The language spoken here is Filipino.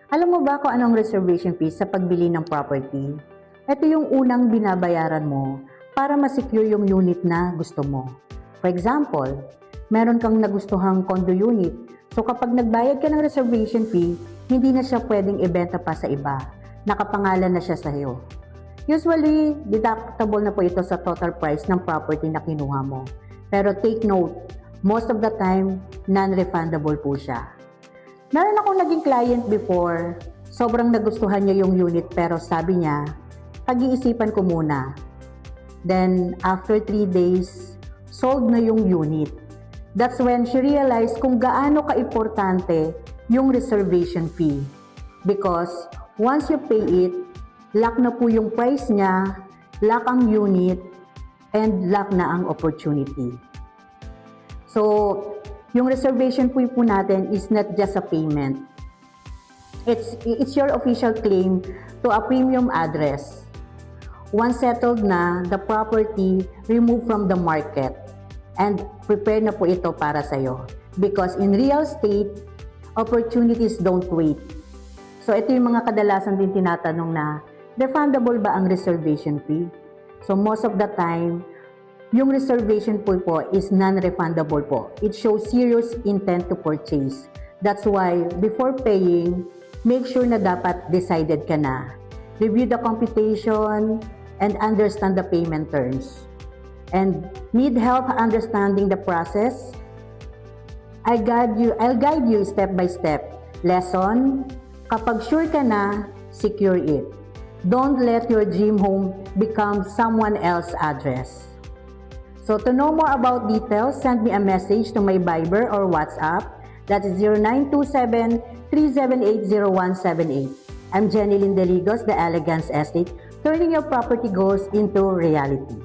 Alam mo ba kung anong reservation fee sa pagbili ng property? Ito yung unang binabayaran mo para ma-secure yung unit na gusto mo. For example, meron kang nagustuhang condo unit. So kapag nagbayad ka ng reservation fee, hindi na siya pwedeng ibenta pa sa iba. Nakapangalan na siya sa iyo. Usually, deductible na po ito sa total price ng property na kinuha mo. Pero take note, most of the time, non-refundable po siya. Meron akong naging client before, sobrang nagustuhan niya yung unit pero sabi niya, pag-iisipan ko muna. Then, after 3 days, sold na yung unit. That's when she realized kung gaano ka-importante yung reservation fee. Because once you pay it, lock na po yung price niya, lock ang unit, and lock na ang opportunity. So, yung reservation fee po natin is not just a payment. It's your official claim to a premium address. Once settled na, the property removed from the market and prepare na po ito para sa'yo. Because in real estate, opportunities don't wait. So ito yung mga kadalasan din tinatanong na, refundable ba ang reservation fee? So most of the time, yung reservation fee po is non-refundable po. It shows serious intent to purchase. That's why, before paying, make sure na dapat decided ka na. Review the computation and understand the payment terms. And need help understanding the process? I'll guide you step by step. Lesson, kapag sure ka na, secure it. Don't let your dream home become someone else's address. So to know more about details, send me a message to my Viber or WhatsApp. That is 0927-378-0178. I'm Jenny Lindeligos, the Elegance Estate, turning your property goals into reality.